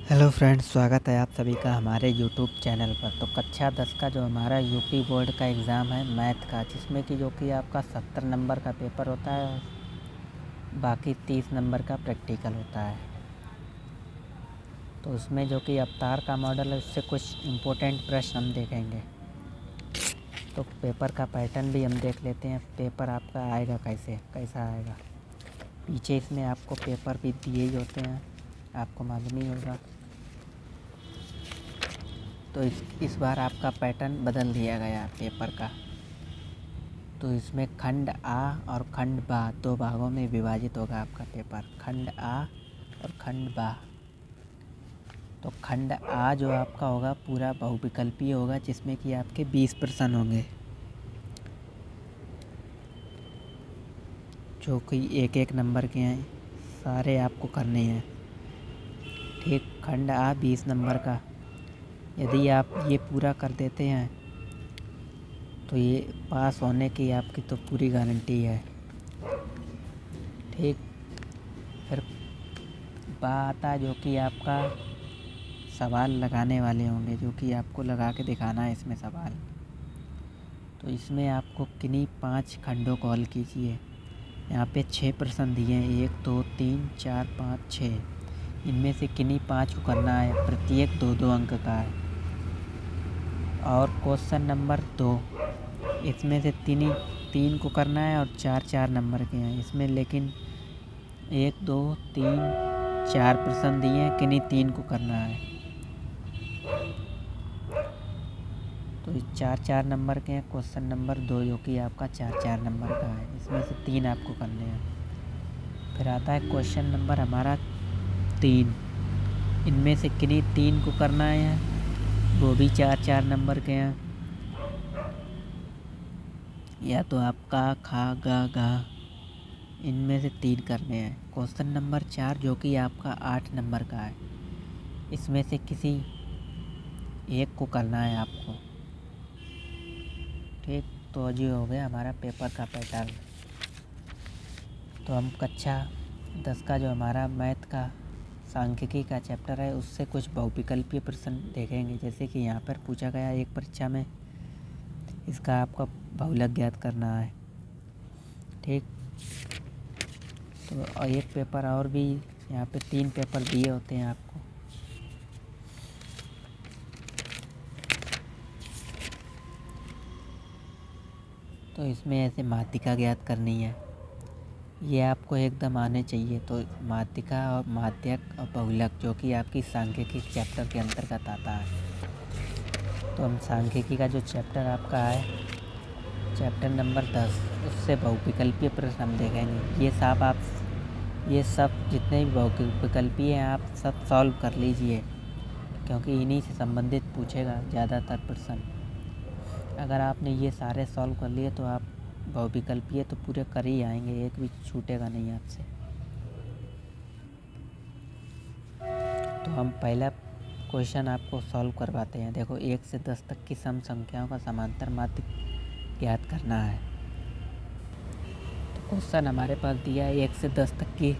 Hello friends, स्वागत है आप सभी का हमारे यूट्यूब चैनल पर। तो कक्षा 10 का जो हमारा यूपी बोर्ड का एग्ज़ाम है मैथ का, जिसमें कि जो कि आपका 70 नंबर का पेपर होता है, बाकी 30 नंबर का प्रैक्टिकल होता है। तो उसमें जो कि अवतार का मॉडल है, उससे कुछ इम्पोर्टेंट प्रश्न हम देखेंगे। तो पेपर का पैटर्न भी हम देख लेते हैं, पेपर आपका आएगा कैसा आएगा। पीछे इसमें आपको पेपर भी दिए ही होते हैं, आपको मालूम ही होगा। तो इस बार आपका पैटर्न बदल दिया गया है पेपर का। तो इसमें खंड आ और खंड बा दो भागों में विभाजित होगा आपका पेपर, खंड आ और खंड बा। तो खंड आ जो आपका होगा पूरा बहुविकल्पीय होगा, जिसमें कि आपके 20 प्रश्न होंगे, जो कि एक एक नंबर के हैं, सारे आपको करने हैं। ठीक, खंड आ 20 नंबर का, यदि आप ये पूरा कर देते हैं तो ये पास होने की आपकी तो पूरी गारंटी है। ठीक, फिर बा आता है जो कि आपका सवाल लगाने वाले होंगे, जो कि आपको लगा के दिखाना है इसमें सवाल। तो इसमें आपको किन्हीं 5 खंडों को हल कीजिए। यहाँ पे 6 प्रश्न दिए हैं, 1 2 3 4 5 6। इनमें से किन्हीं 5 को करना है, प्रत्येक 2-2 अंक का है। और क्वेश्चन नंबर 2, इसमें से 3 को करना है और 4-4 नंबर के हैं इसमें, लेकिन 1 2 3 4 प्रश्न दिए हैं, किन्हीं 3 को करना है। तो 4-4 नंबर के हैं। क्वेश्चन नंबर 2 जो कि आपका 4-4 नंबर का है, इसमें से 3 आपको करने हैं। फिर आता है क्वेश्चन नंबर हमारा 3, इनमें से किन्हीं 3 को करना है, वो भी 4-4 नंबर के हैं। या तो आपका खा गा गा, इनमें से 3 करने हैं। क्वेश्चन नंबर 4 जो कि आपका 8 नंबर का है, इसमें से किसी एक को करना है आपको। ठीक, तो जी हो गया हमारा पेपर का पैटर्न। तो हम कक्षा 10 का जो हमारा मैथ का सांख्यिकी का चैप्टर है, उससे कुछ बहुविकल्पीय प्रश्न देखेंगे। जैसे कि यहाँ पर पूछा गया एक परीक्षा में, इसका आपका बहुलक ज्ञात करना है। ठीक, तो एक पेपर और भी, यहाँ पे 3 पेपर दिए होते हैं आपको। तो इसमें ऐसे माध्यिका ज्ञात करनी है, ये आपको एकदम आने चाहिए। तो माध्यिका और माध्यक और बहुलक जो कि आपकी सांख्यिकी चैप्टर के अंतर्गत आता है। तो हम सांख्यिकी का जो चैप्टर आपका है, चैप्टर नंबर 10, उससे बहुविकल्पीय प्रश्न हम देखेंगे। ये सब जितने भी बहुविकल्पीय हैं आप सब सॉल्व कर लीजिए, क्योंकि इन्हीं से संबंधित पूछेगा ज़्यादातर प्रश्न। अगर आपने ये सारे सॉल्व कर लिए तो आप बहुविकल्पीय तो पूरे कर ही आएंगे, एक भी छूटेगा नहीं आपसे। तो हम पहला क्वेश्चन आपको सॉल्व करवाते हैं। देखो, 1 से 10 तक की सम संख्याओं का समांतर माध्य ज्ञात करना है। तो क्वेश्चन हमारे पास दिया है, 1 से 10 तक की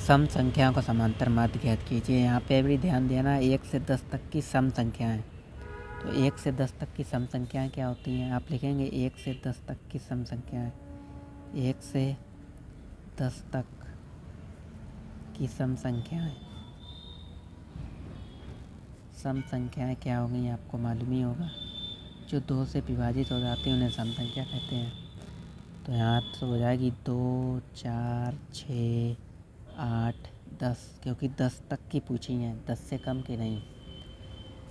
सम संख्याओं का समांतर माध्य ज्ञात कीजिए। यहाँ पे भी ध्यान देना है, 1 से 10 तक की सम संख्याएं। तो 1 से 10 तक की सम संख्याएं क्या होती हैं, आप लिखेंगे 1 से 10 तक की सम संख्याएं। 1 से 10 तक की सम संख्याएं क्या होंगी आपको मालूम ही होगा। जो 2 से विभाजित हो जाती हैं उन्हें सम संख्या कहते हैं। तो यहाँ तो हो जाएगी 2 4 6 8 10, क्योंकि 10 तक की पूछी हैं, 10 से कम की नहीं।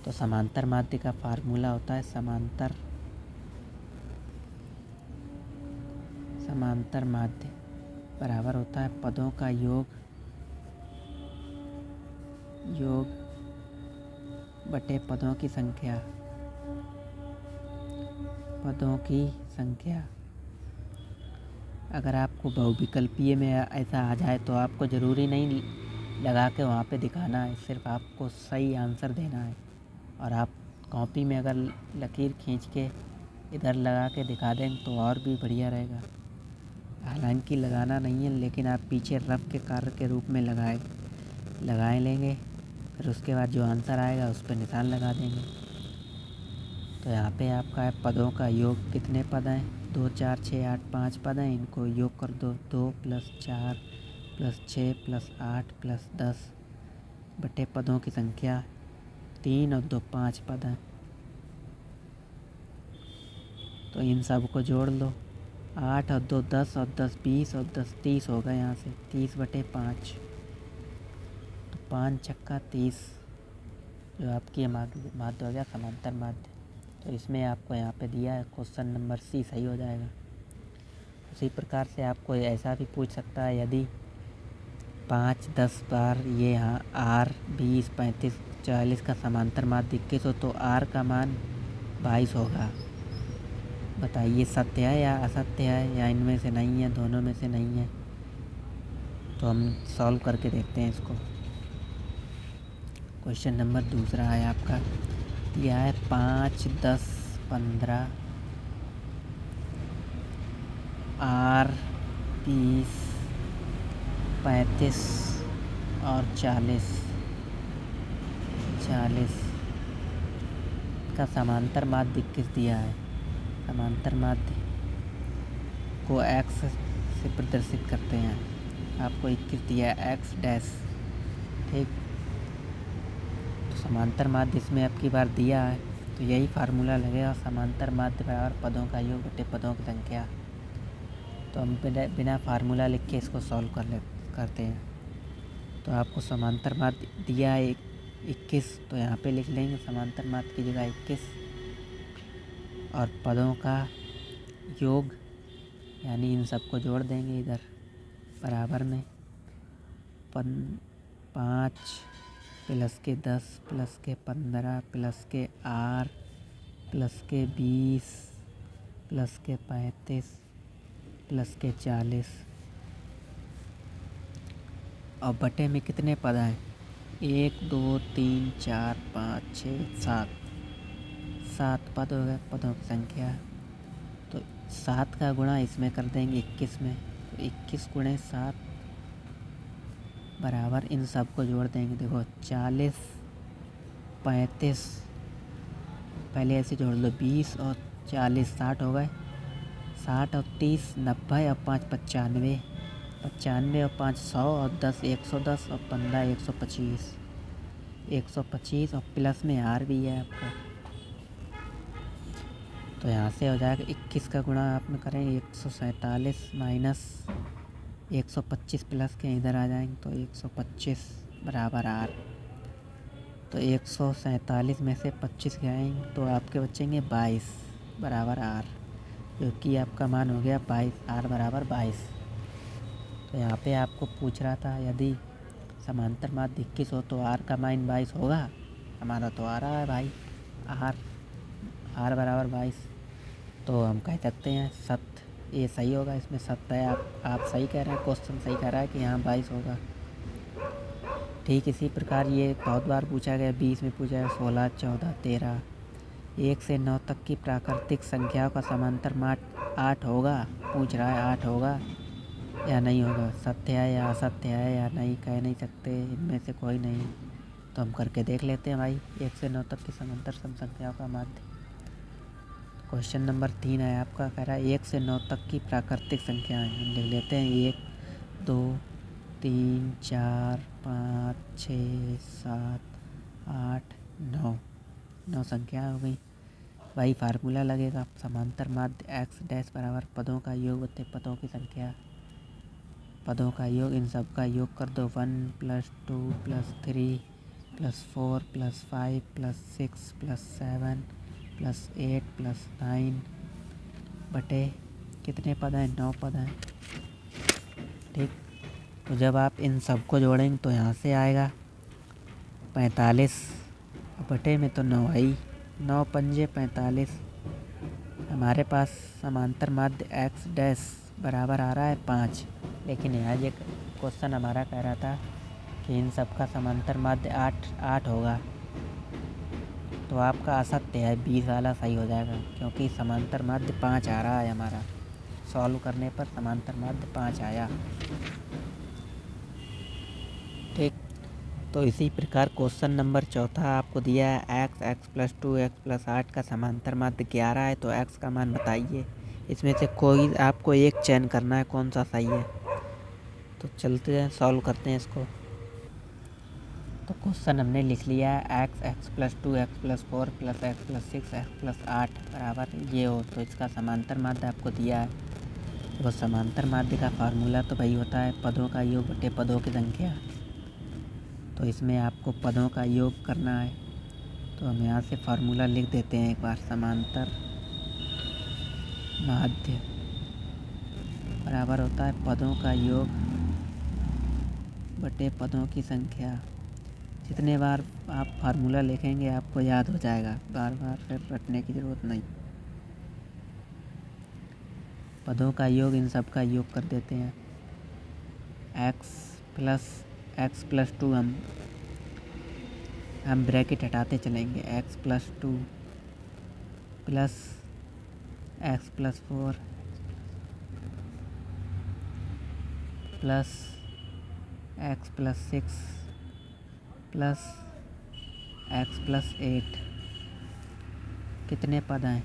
तो समांतर माध्य का फार्मूला होता है समांतर माध्य बराबर होता है पदों का योग बटे पदों की संख्या। अगर आपको बहुविकल्पीय में ऐसा आ जाए तो आपको ज़रूरी नहीं लगा के वहाँ पे दिखाना है, सिर्फ आपको सही आंसर देना है। और आप कॉपी में अगर लकीर खींच के इधर लगा के दिखा दें तो और भी बढ़िया रहेगा। हालांकि लगाना नहीं है, लेकिन आप पीछे रफ के कार्य के रूप में लगाएं लगाए लेंगे, फिर उसके बाद जो आंसर आएगा उस पर निशान लगा देंगे। तो यहाँ पे आपका है पदों का योग कितने पद हैं, 2 4 6 8 5 पद हैं। इनको योग कर दो, 2 + 4 + 6 + 8 + 10 बटे पदों की संख्या 3 और 2 5 पद हैं। तो इन सब को जोड़ लो, 8 और 2 10 और 10 20 और 10 30 होगा। यहाँ से 30 बटे 5, तो 5 छक्का 30 जो आपकी माध्य हो गया समांतर माध्य। तो इसमें आपको यहाँ पे दिया है क्वेश्चन नंबर सी सही हो जाएगा। उसी प्रकार से आपको ऐसा भी पूछ सकता है, यदि 5 10 बार ये यहाँ R 20 35 40 का समांतर माध्य 21 हो तो R का मान 22 होगा। बताइए सत्य है या असत्य है, या इनमें से नहीं है, दोनों में से नहीं है। तो हम सॉल्व करके देखते हैं इसको। क्वेश्चन नंबर दूसरा है आपका, दिया है 5 10 15 R 20 35 और 40 का समांतर माध्य 21 दिया है। समांतर माध्य को x से प्रदर्शित करते हैं। आपको 21 दिया है x डैश, ठीक। तो समांतर माध्य इसमें आपकी बार दिया है, तो यही फार्मूला लगेगा, समांतर माध्य बराबर पदों का योग बटे पदों की संख्या। तो हम बिना फार्मूला लिख के इसको सॉल्व करते हैं। तो आपको समांतर माध्य दिया है 21, तो यहाँ पे लिख लेंगे समांतर माध्य की जगह 21 और पदों का योग, यानी इन सबको जोड़ देंगे इधर बराबर में। 5 + के 10 + के 15 + के R + के 20 + के 35 + के 40 और बटे में कितने पद हैं, 1 2 3 4 5 6 7 पद हो गए पदों की संख्या। तो 7 का गुणा इसमें कर देंगे 21 में, तो 21 × 7 बराबर इन सब को जोड़ देंगे। देखो 40 35, पहले ऐसे जोड़ लो, 20 और 40 60 हो गए, 60 और 30 90 और 5 95, 95 और 5 100 और 10 110 और 15 125, 125 और प्लस में R भी है आपका। तो यहाँ से हो जाएगा 21 का गुणा आप में करेंगे 147 माइनस 125 प्लस के इधर आ जाएंगे, तो 125 बराबर R। तो 147 में से 25 गएंगे तो आपके बचेंगे 22 बराबर R, जो कि आपका मान हो गया 22, R बराबर 22। तो यहाँ पे आपको पूछ रहा था यदि समांतर माध्य 21 हो तो R का मान 22 होगा। हमारा तो आ रहा है भाई R बराबर 22। तो हम कह सकते हैं सत्य, ये सही होगा, इसमें सत्य है। आप सही कह रहे हैं, क्वेश्चन सही कह रहा है कि यहाँ 22 होगा। ठीक इसी प्रकार ये बहुत बार पूछा गया, 20 में पूछा गया, 16 14 13 1 से 9 तक की प्राकृतिक संख्याओं का समांतर माध्य 8 होगा। पूछ रहा है 8 होगा या नहीं होगा, सत्य है या असत्य है या नहीं, कह नहीं सकते, इनमें से कोई नहीं। तो हम करके देख लेते हैं भाई, 1 से 9 तक की समांतर सम संख्याओं का माध्य। क्वेश्चन नंबर 3 है आपका, कह रहा है 1 से 9 तक की प्राकृतिक संख्याएं। हम लिख लेते हैं 1 2 3 4 5 6 7 8 9 संख्याएं हो गई। वही फार्मूला लगेगा, समांतर माध्य x डैश बराबर पदों का योग बटे पदों की संख्या। पदों का योग, इन सब का योग कर दो, 1 + 2 + 3 + 4 + 5 + 6 + 7 + 8 + 9 बटे कितने पद हैं, 9 पद हैं, ठीक। तो जब आप इन सब को जोड़ेंगे तो यहाँ से आएगा 45 बटे में तो 9 आई, 9 पंजे 45। हमारे पास समांतर माध्य x डैश बराबर आ रहा है 5, लेकिन यहाँ ये क्वेश्चन हमारा कह रहा था कि इन सब का समांतर माध्य 8 होगा। तो आपका असत्य है, 20 वाला सही हो जाएगा, क्योंकि समांतर माध्य 5 आ रहा है हमारा। सॉल्व करने पर समांतर माध्य 5 आया, ठीक। तो इसी प्रकार क्वेश्चन नंबर 4 आपको दिया है x प्लस 2 x प्लस 8 का समांतर माध्य 11 है, तो x का मान बताइए। इसमें से कोई आपको एक चयन करना है, कौन सा सही है। तो चलते हैं, सॉल्व करते हैं इसको। तो क्वेश्चन हमने लिख लिया है x plus 2 x plus 4 plus x plus 6 x plus 8 बराबर ये हो, तो इसका समांतर माध्य आपको दिया है। वो समांतर माध्य का फार्मूला तो वही होता है पदों का योग बटे पदों की संख्या। तो इसमें आपको पदों का योग करना है, तो हम यहाँ से फार्मूला लिख देते हैं एक बार। समांतर माध्य बराबर होता है पदों का योग बटे पदों की संख्या। जितने बार आप फार्मूला लिखेंगे आपको याद हो जाएगा, बार बार फिर रटने की ज़रूरत नहीं। पदों का योग, इन सब का योग कर देते हैं। x प्लस 2 हम ब्रैकेट हटाते चलेंगे। x plus 2 plus x plus 4 plus x plus 6 plus x plus 8। कितने पद हैं?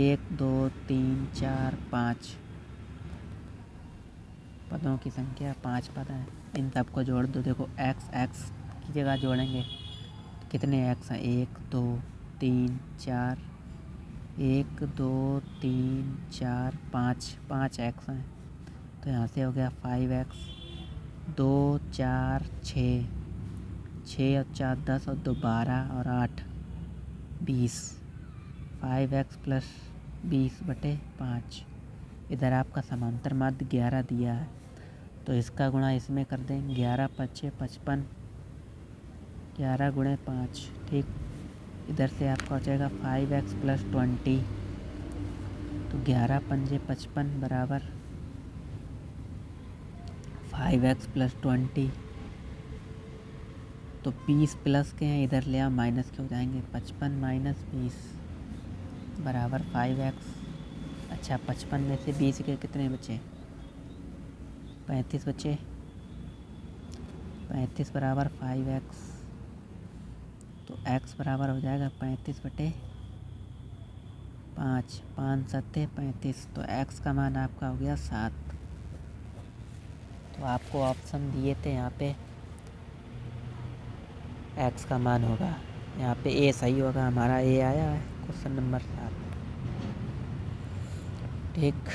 1 2 3 4 5 पदों की संख्या 5 पद हैं। इन सब को जोड़ दो। देखो x की जगह जोड़ेंगे कितने x हैं? 1 2 3 4 1 2 3 4 5 x हैं। तो यहाँ से हो गया 5x 2 4 6 और 4 10 और 2 12 और 8 20। 5x प्लस 20 बटे 5। इधर आपका समांतर माध्य 11 दिया है, तो इसका गुणा इसमें कर दें। 11 5 55, 11 गुणे 5, ठीक। इधर से आपका हो जाएगा 5x प्लस 20, तो 11 5 55 बराबर 5x प्लस 20। तो 20 प्लस के हैं, इधर ले आओ माइनस के हो जाएंगे। 55 माइनस 20 बराबर 5x। अच्छा, 55 में से 20 के कितने बचे? 35 बचे। 35 बराबर 5x, तो x बराबर हो जाएगा 35 बटे 5। 5 7 35, तो x का मान आपका हो गया 7। तो आपको ऑप्शन दिए थे, यहाँ पे x का मान होगा, यहाँ पे a सही होगा। हमारा a आया है क्वेश्चन नंबर 7, ठीक।